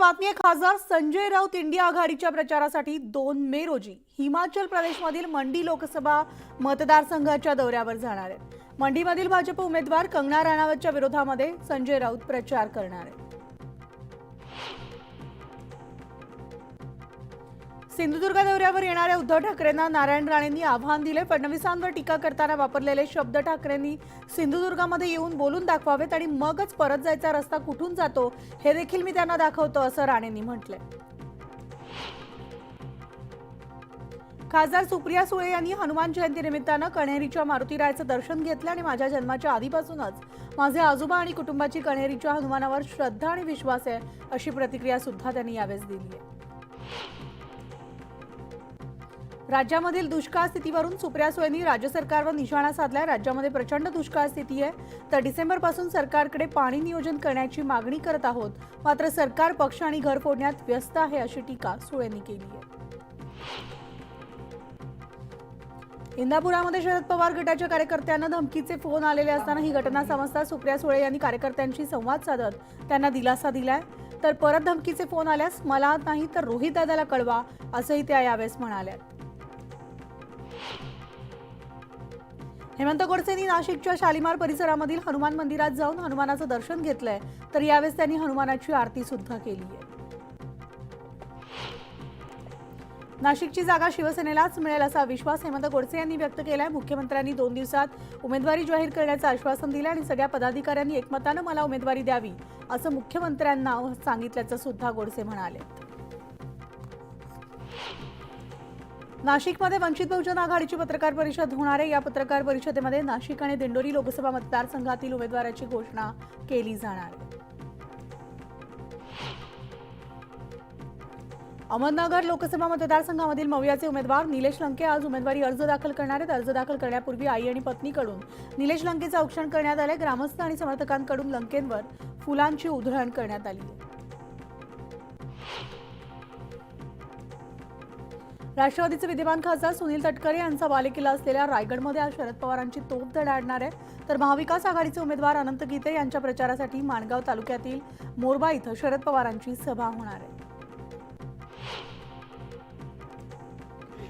बातमी आहे। खासदार संजय राऊत इंडिया आघाडीच्या प्रचारासाठी 2 मे रोजी हिमाचल प्रदेशमधील मंडी लोकसभा मतदारसंघाच्या दौऱ्यावर जाणार आहेत। मंडीमधील भाजप उमेदवार कंगना राणावतच्या विरोधामध्ये संजय राऊत प्रचार करणार आहेत। सिंधुदुर्ग दौऱ्यावर येणाऱ्या उद्धव ठाकरेंना नारायण राणेंनी आव्हान दिले। फडणवीसांवर टीका करताना वापरलेले शब्द ठाकरेंनी सिंधुदुर्गामध्ये येऊन बोलून दाखवावेत आणि मगच परत जायचा रस्ता कुठून जातो हे देखील मी त्यांना दाखवतो, असं राणेंनी म्हटलंय। खासदार सुप्रिया सुळे यांनी हनुमान जयंती निमित्तानं कण्हेरीच्या मारुतीरायाचं दर्शन घेतलं आणि माझ्या जन्माच्या आधीपासूनच माझे आजोबा आणि कुटुंबाची कण्हेरीच्या हनुमानावर श्रद्धा आणि विश्वास आहे, अशी प्रतिक्रिया सुद्धा त्यांनी यावेळी दिली आहे। राज्यामधील दुष्काळ स्थितीवरून सुप्रिया सुळेंनी राज्य सरकारवर निशाणा साधलाय। राज्यामध्ये प्रचंड दुष्काळ स्थिती आहे, तर डिसेंबरपासून सरकारकडे पाणी नियोजन करण्याची मागणी करत आहोत, मात्र सरकार पक्ष आणि घर फोडण्यात व्यस्त आहे, अशी टीका सुळेंनी केली आहे। इंदापुरामध्ये शरद पवार गटाच्या कार्यकर्त्यांना धमकीचे फोन आलेले असताना ही घटना समजता सुप्रिया सुळे यांनी कार्यकर्त्यांशी संवाद साधत त्यांना दिलासा दिलाय। तर परत धमकीचे फोन आल्यास मला नाही तर रोहित दादाला कळवा, असंही त्या यावेळेस म्हणाल्या। हेमंत गोडसेंनी नाशिकच्या शालिमार परिसरामधील हनुमान मंदिरात जाऊन हनुमानाचं दर्शन घेतलंय, तर यावेळेस त्यांनी हनुमानाची आरती सुद्धा केली आहे। नाशिकची जागा शिवसेनेलाच मिळेल असा विश्वास हेमंत गोडसे यांनी व्यक्त केलाय। मुख्यमंत्र्यांनी 2 दिवसात उमेदवारी जाहीर करण्याचं आश्वासन दिलं आणि सगळ्या पदाधिकाऱ्यांनी एकमतानं मला उमेदवारी द्यावी, असं मुख्यमंत्र्यांना सांगितल्याचं सुद्धा गोडसे म्हणाले। नाशिकमध्ये वंचित बहुजन आघाडीची पत्रकार परिषद होणार आहे। या पत्रकार परिषदेमध्ये नाशिक आणि दिंडोरी लोकसभा मतदारसंघातील उमेदवाराची घोषणा केली जाणार आहे। अहमदनगर लोकसभा मतदारसंघामधील मवियाचे उमेदवार निलेश लंके आज उमेदवारी अर्ज दाखल करणार आहेत। अर्ज दाखल करण्यापूर्वी आई आणि पत्नीकडून निलेश लंकेचं औक्षण करण्यात आले। ग्रामस्थ आणि समर्थकांकडून लंकेंवर फुलांची उधळण करण्यात आली आहे। राष्ट्रवादीचे विद्यमान खासदार सुनील तटकरे यांचा बालेकिल्ला असलेल्या रायगडमध्ये आज शरद पवारांची तोफ धडाडणार आहे, तर महाविकास आघाडीचे उमेदवार अनंत गीते यांच्या प्रचारासाठी माणगाव तालुक्यातील मोरबा इथं शरद पवारांची सभा होणार आहे।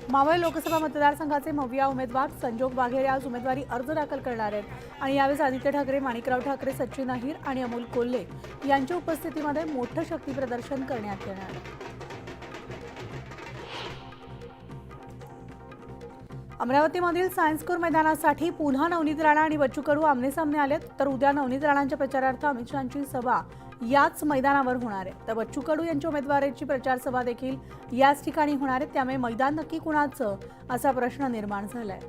मावळ लोकसभा मतदारसंघाचे मविया उमेदवार संजोग वाघेरे आज उमेदवारी अर्ज दाखल करणार आहेत आणि यावेळी आदित्य ठाकरे, माणिकराव ठाकरे, सचिन अहिर आणि अमोल कोल्हे यांच्या उपस्थितीमध्ये मोठं शक्ती प्रदर्शन करण्यात येणार आहे। अमरावतीमधील सायन्स कोर मैदानासाठी पुन्हा नवनीत राणा आणि बच्चू कडू आमनेसामने आलेत, तर उद्या नवनीत राणांच्या प्रचारार्थ अमित शहांची सभा याच मैदानावर होणार आहे, तर बच्चू कडू यांच्या उमेदवारीची प्रचार सभा देखील याच ठिकाणी होणार आहे। त्यामुळे मैदान नक्की कुणाचं असा प्रश्न निर्माण झालाय।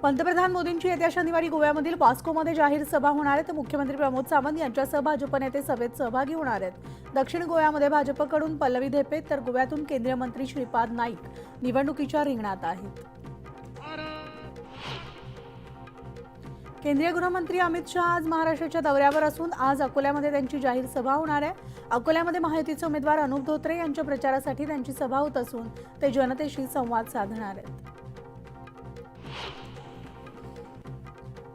पंतप्रधान मोदींची येत्या शनिवारी गोव्यामधील वास्कोमध्ये जाहीर सभा होणार आहे, तर मुख्यमंत्री प्रमोद सावंत यांच्यासह भाजप नेते सभेत सहभागी होणार आहेत। दक्षिण गोव्यामध्ये भाजपकडून पल्लवी धेपे तर गोव्यातून केंद्रीय मंत्री श्रीपाद नाईक निवडणुकीच्या रिंगणात आहेत। केंद्रीय गृहमंत्री अमित शहा आज महाराष्ट्राच्या दौऱ्यावर असून आज अकोल्यामध्ये त्यांची जाहीर सभा होणार आहे। अकोल्यामध्ये महायुतीचे उमेदवार अनुप धोत्रे यांच्या प्रचारासाठी त्यांची सभा होत असून ते जनतेशी संवाद साधणार आहेत।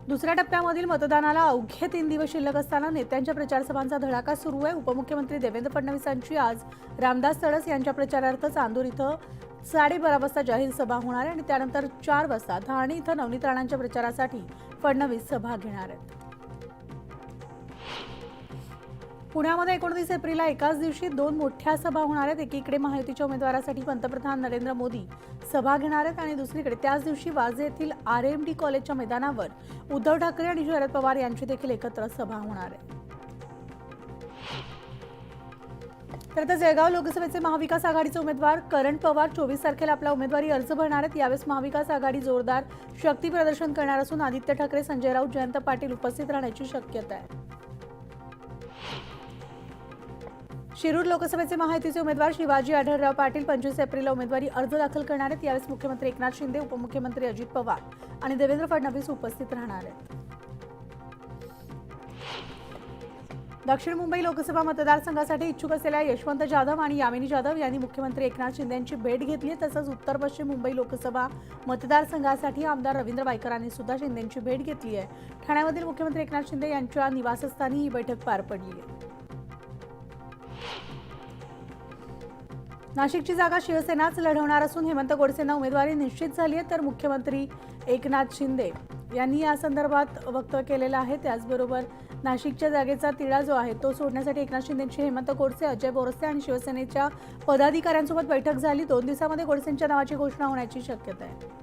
दुसऱ्या टप्प्यामधील मतदानाला अवघे 3 दिवस शिल्लक असताना नेत्यांच्या प्रचारसभांचा धडाका सुरू आहे। उपमुख्यमंत्री देवेंद्र फडणवीसांची आज रामदास तडस यांच्या प्रचारार्थ चांदूर इथं 12:30 वाजता जाहीर सभा होणार आहे आणि त्यानंतर 4 वाजता धारणी इथं नवनीत राणांच्या प्रचारासाठी फडणवीस सभा घेणार आहेत। पुण्यामध्ये 29 एप्रिलला एकाच दिवशी 2 मोठ्या सभा होणार आहेत। एकीकडे महायुतीच्या उमेदवारासाठी पंतप्रधान नरेंद्र मोदी सभा घेणार आहेत आणि दुसरीकडे त्याच दिवशी वाजे येथील RMD कॉलेजच्या मैदानावर उद्धव ठाकरे आणि शरद पवार यांची देखील एकत्र सभा होणार आहे। तर जळगाव लोकसभेचे महाविकास आघाडीचे उमेदवार करण पवार 24 तारखेला आपला उमेदवारी अर्ज भरणार आहेत। यावेळेस महाविकास आघाडी जोरदार शक्ती प्रदर्शन करणार असून आदित्य ठाकरे, संजय राऊत, जयंत पाटील उपस्थित राहण्याची शक्यता आहे। शिरूर लोकसभेचे महायुतीचे उमेदवार शिवाजी आढळराव पाटील 25 एप्रिलला उमेदवारी अर्ज दाखल करणार आहेत। यावेळेस मुख्यमंत्री एकनाथ शिंदे, उपमुख्यमंत्री अजित पवार आणि देवेंद्र फडणवीस उपस्थित राहणार आहेत। दक्षिण मुंबई लोकसभा मतदारसंघासाठी इच्छुक असलेल्या यशवंत जाधव आणि यामिनी जाधव यांनी मुख्यमंत्री एकनाथ शिंदे यांची भेट घेतली। तसंच उत्तर पश्चिम मुंबई लोकसभा मतदारसंघासाठी आमदार रवींद्र वायकरांनी सुद्धा शिंदेंची भेट घेतली आहे। ठाण्यामधील मुख्यमंत्री एकनाथ शिंदे यांच्या निवासस्थानी ही बैठक पार पडली आहे। नाशिकची जागा शिवसेनाच लढवणार असून हेमंत गोडसेंना उमेदवारी निश्चित झाली आहे, तर मुख्यमंत्री एकनाथ शिंदे यांनी या संदर्भात वक्तव्य केलेलं आहे। त्याचबरोबर नाशिकच्या जागेचा तिढा जो आहे तो सोडण्यासाठी एकनाथ शिंदेंची हेमंत गोडसे, अजय बोरसे आणि शिवसेनेच्या पदाधिकाऱ्यांसोबत बैठक झाली। 2 दिवसांमध्ये गोडसेंच्या नावाची घोषणा होण्याची शक्यता आहे।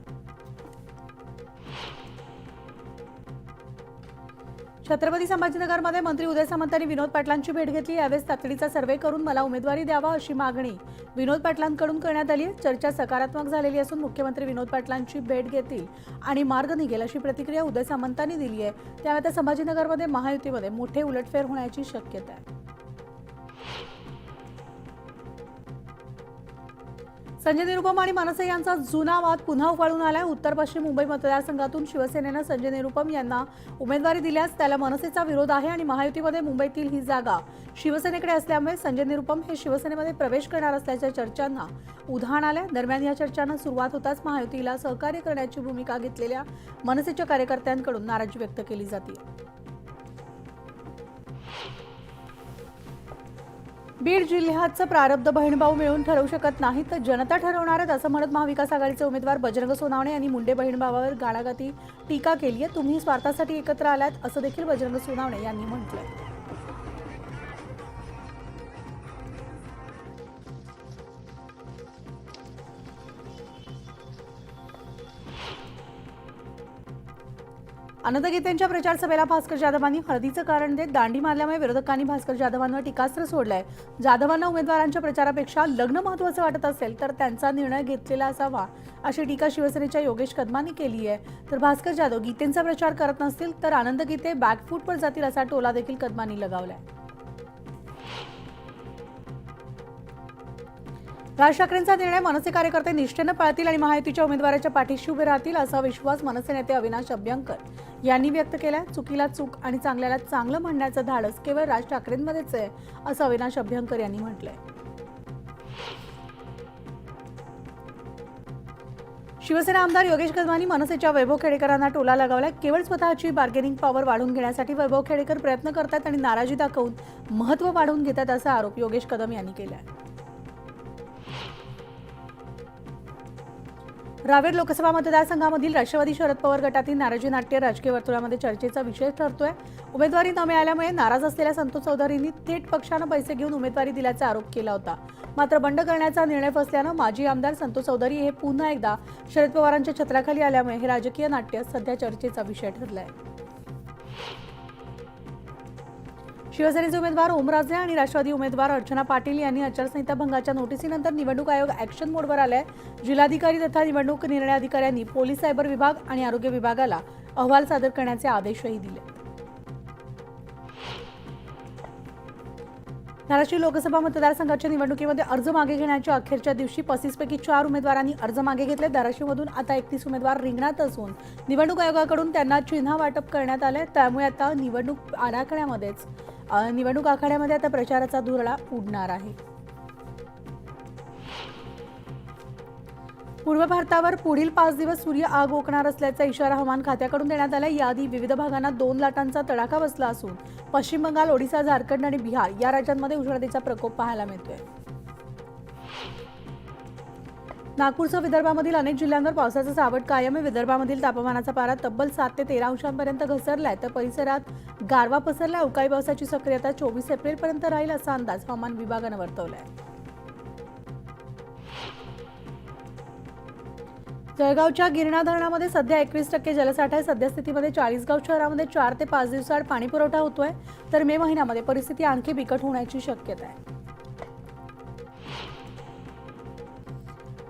छत्रपती संभाजीनगरमध्ये मंत्री उदय सामंत यांनी विनोद पाटलांची भेट घेतली। यावेळी तातडीचा सर्व्हे करून मला उमेदवारी द्यावा अशी मागणी विनोद पाटलांकडून करण्यात आली। चर्चा सकारात्मक झालेली असून मुख्यमंत्री विनोद पाटलांची भेट घेतील आणि मार्ग निघेल अशी प्रतिक्रिया उदय सामंतांनी दिली आहे। त्यामुळे आता संभाजीनगरमध्ये महायुतीमध्ये मोठे उलटफेर होण्याची शक्यता आहे। संजय निरुपम आणि मनसे यांचा जुना वाद पुन्हा उफाळून आलाय। उत्तर पश्चिम मुंबई मतदारसंघातून शिवसेनेनं संजय निरुपम यांना उमेदवारी दिल्यास त्याला मनसेचा विरोध आहे आणि महायुतीमध्ये मुंबईतील ही जागा शिवसेनेकडे असल्यामुळे संजय निरुपम हे शिवसेनेमध्ये प्रवेश करणार असल्याच्या चर्चांना उधाण आलंय। दरम्यान या चर्चांना सुरुवात होताच महायुतीला सहकार्य करण्याची भूमिका घेतलेल्या मनसेच्या कार्यकर्त्यांकडून नाराजी व्यक्त केली जाते। बीड जिल्ह्याचं प्रारब्ध बहीणभाऊ मिळून ठरवू शकत नाही तर जनता ठरवणार आहेत असं म्हणत महाविकास आघाडीचे उमेदवार बजरंग सोनावणे यांनी मुंडे बहीणभावावर गाळागाती टीका केली आहे। तुम्ही स्वार्थासाठी एकत्र आलात असं देखील बजरंग सोनावणे यांनी म्हटलंय। आनंद गीतेंच्या प्रचार सभेला भास्कर जाधवांनी हळदीचं कारण देत दांडी मारल्यामुळे विरोधकांनी भास्कर जाधवांवर टीकास्त्र सोडलंय। जाधवांना उमेदवारांच्या प्रचारापेक्षा लग्न महत्त्वाचं वाटत असेल तर त्यांचा निर्णय घेतलेला असावा अशी टीका शिवसेनेच्या योगेश कदमांनी केली आहे। तर भास्कर जाधव गीतेंचा प्रचार करत नसतील तर आनंद गीते बॅकफूटवर जातील असा टोला देखील कदमांनी लगावलाय। राज ठाकरेंचा निर्णय मनसे कार्यकर्ते निष्ठेनं पाळतील आणि महायुतीच्या उमेदवाराच्या पाठीशी उभे राहतील असा विश्वास मनसे नेते अविनाश अभ्यंकर यांनी व्यक्त केलाय। चुकीला चूक आणि चांगल्याला चांगलं म्हणण्याचं धाडस केवळ राज ठाकरेंमध्येच आहे असं अविनाश अभ्यंकर यांनी म्हटलंय। शिवसेना आमदार योगेश कदमांनी मनसेच्या वैभव खेडेकरांना टोला लगावलाय। केवळ स्वतःची बार्गेनिंग पॉवर वाढवून घेण्यासाठी वैभव खेडेकर प्रयत्न करतात आणि नाराजी दाखवून महत्त्व वाढवून घेतात असा आरोप योगेश कदम यांनी केलाय। रावेर लोकसभा मतदारसंघामधील राष्ट्रवादी शरद पवार गटातील नाराजी नाट्य राजकीय वर्तुळामध्ये चर्चेचा विषय ठरतोय। उमेदवारी न मिळाल्यामुळे नाराज असलेल्या संतोष चौधरींनी थेट पक्षानं पैसे घेऊन उमेदवारी दिल्याचा आरोप केला होता। मात्र बंड करण्याचा निर्णय फसल्यानं माजी आमदार संतोष चौधरी हे पुन्हा एकदा शरद पवारांच्या छत्राखाली आल्यामुळे हे राजकीय नाट्य सध्या चर्चेचा विषय ठरलंय। शिवसेनेचे उमेदवार ओमराजे आणि राष्ट्रवादी उमेदवार अर्चना पाटील यांनी आचारसंहिता भंगाच्या नोटीसीनंतर निवडणूक आयोग ॲक्शन मोडवर आलाय। जिल्हाधिकारी तथा निवडणूक निर्णय अधिकाऱ्यांनी पोलीस सायबर विभाग आणि आरोग्य विभागाला अहवाल सादर करण्याचे आदेशही दिले। धाराशिव लोकसभा मतदारसंघाच्या निवडणुकीमध्ये अर्ज मागे घेण्याच्या अखेरच्या दिवशी 35 पैकी 4 उमेदवारांनी अर्ज मागे घेतले। धाराशिवमधून आता 31 उमेदवार रिंगणात असून निवडणूक आयोगाकडून त्यांना चिन्ह वाटप करण्यात आले। त्यामुळे आता निवडणूक आखाड्यामध्ये आता प्रचाराचा धुरळा उडणार आहे। पूर्व भारतावर पुढील 5 दिवस सूर्य आग ओकणार असल्याचा इशारा हवामान खात्याकडून देण्यात आला। याआधी विविध भागांना 2 लाटांचा तडाखा बसला असून पश्चिम बंगाल, ओडिशा, झारखंड आणि बिहार या राज्यांमध्ये उष्णतेचा प्रकोप पाहायला मिळतोय। नागपूरसह विदर्भामधील अनेक जिल्ह्यांवर पावसाचा सावट कायम आहे। विदर्भामधील तापमानाचा पारा तब्बल 7 ते 13 अंशांपर्यंत घसरलाय तर परिसरात गारवा पसरलाय। अवकाळी पावसाची सक्रियता 24 एप्रिलपर्यंत राहील असा अंदाज हवामान विभागानं वर्तवलाय। जळगावच्या गिरणा धरणामध्ये सध्या 21% जलसाठा आहे। सद्यस्थितीमध्ये चाळीसगाव शहरामध्ये 4 ते 5 दिवसाआड पाणी पुरवठा होतोय तर मे महिन्यामध्ये परिस्थिती आणखी बिकट होण्याची शक्यता आहे।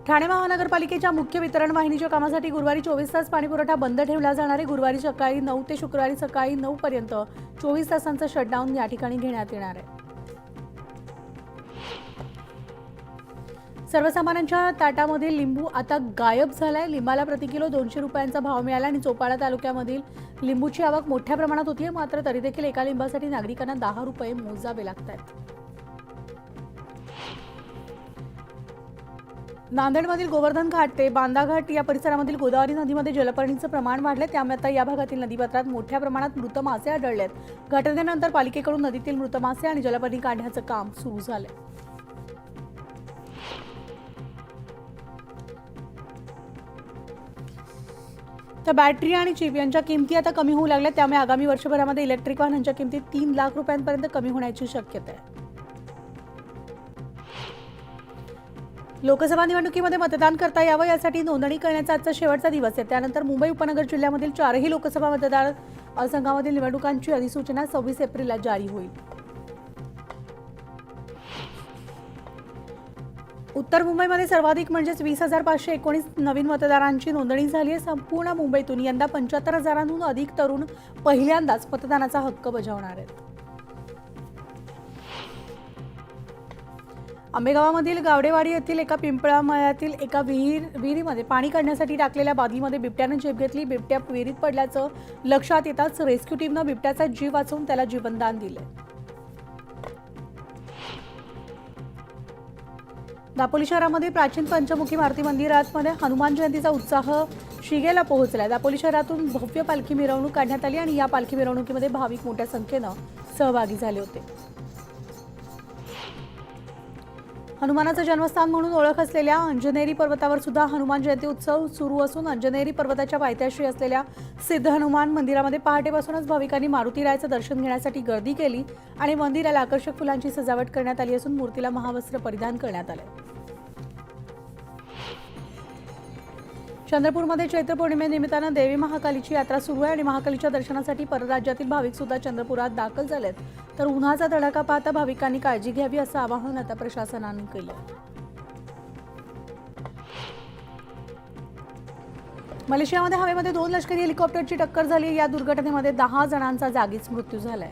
ठाणे महानगरपालिकेच्या मुख्य वितरण वाहिनीच्या कामासाठी गुरुवारी 24 तास पाणीपुरवठा बंद ठेवला जाणार आहे। गुरुवारी सकाळी 9 ते शुक्रवारी सकाळी 9 पर्यंत 24 तासांचं शटडाऊन या ठिकाणी घेण्यात येणार आहे। सर्वसामान्यांच्या ताटामधील लिंबू आता गायब झालाय. लिंबाला प्रति किलो 200 रुपयांचा भाव मिळाला आणि चोपाळा तालुक्यामधील लिंबूची आवक मोठ्या प्रमाणात होतीये. मात्र तरी देखील एका लिंबासाठी नागरिकांना 10 रुपये मोजावे लागत आहेत. नांदेडमधील गोवर्धन घाट ते बांदा घाट या परिसरामधील गोदावरी नदीमध्ये जलपर्णीचं प्रमाण वाढले. त्यामुळे आता या भागातील नदीपात्रात मोठ्या प्रमाणात मृत मासे आढळले आहेत. घटनेनंतर पालिकेकडून नदीतील मृत मासे आणि जलपर्णी काढण्याचं काम सुरू झालंय. तर बॅटरी आणि चिप यांच्या किमती आता कमी होऊ लागल्या. त्यामुळे आगामी वर्षभरामध्ये इलेक्ट्रिक वाहनांच्या किमती 3 लाख रुपयांपर्यंत कमी होण्याची शक्यता आहे. लोकसभा निवडणुकीमध्ये मतदान करता यावं यासाठी नोंदणी करण्याचा आजचा शेवटचा दिवस आहे. त्यानंतर मुंबई उपनगर जिल्ह्यामधील 4ही लोकसभा मतदारसंघामधील निवडणुकांची अधिसूचना 26 एप्रिलला जारी होईल. उत्तर मुंबईमध्ये सर्वाधिक म्हणजेच 20,519 नवीन मतदारांची नोंदणी झाली आहे. संपूर्ण मुंबईतून यंदा 75,000हून अधिक तरुण पहिल्यांदाच मतदानाचा हक्क बजावणार आहेत. आंबेगावामधील गावडेवाडी येथील एका पिंपळामळ्यातील एका विहिरीमध्ये पाणी काढण्यासाठी टाकलेल्या बादलीमध्ये बिबट्याने झेप घेतली. बिबट्या विहिरीत पडल्याचं लक्षात येताच रेस्क्यू टीमनं बिबट्याचा जीव वाचवून त्याला जीवनदान दिले. दापोली शहरामध्ये प्राचीन पंचमुखी मारुती मंदिरामध्ये हनुमान जयंतीचा उत्साह शिगेला पोहोचला. दापोली शहरातून भव्य पालखी मिरवणूक काढण्यात आली आणि या पालखी मिरवणुकीमध्ये भाविक मोठ्या संख्येनं सहभागी झाले होते. हनुमानाचं जन्मस्थान म्हणून ओळख असलेल्या अंजनेरी पर्वतावर सुद्धा हनुमान जयंती उत्सव सुरू असून अंजनेरी पर्वताच्या पायथ्याशी असलेल्या सिद्ध हनुमान मंदिरामध्ये पहाटेपासूनच भाविकांनी मारुतीरायाचं दर्शन घेण्यासाठी गर्दी केली आणि मंदिराला आकर्षक फुलांची सजावट करण्यात आली असून मूर्तीला महावस्त्र परिधान करण्यात आले. चंद्रपूरमध्ये चैत्र पौर्णिमेनिमित्तानं देवी महाकालीची यात्रा सुरू आहे आणि महाकालीच्या दर्शनासाठी परराज्यातील भाविक सुद्धा चंद्रपुरात दाखल झालेत. तर उन्हाचा तडाखा पाहता भाविकांनी काळजी घ्यावी असं आवाहन आता प्रशासनाने केलं. मलेशियामध्ये हवेमध्ये 2 लष्करी हेलिकॉप्टरची टक्कर झाली. या दुर्घटनेमध्ये 10 जणांचा जागीच मृत्यू झालाय.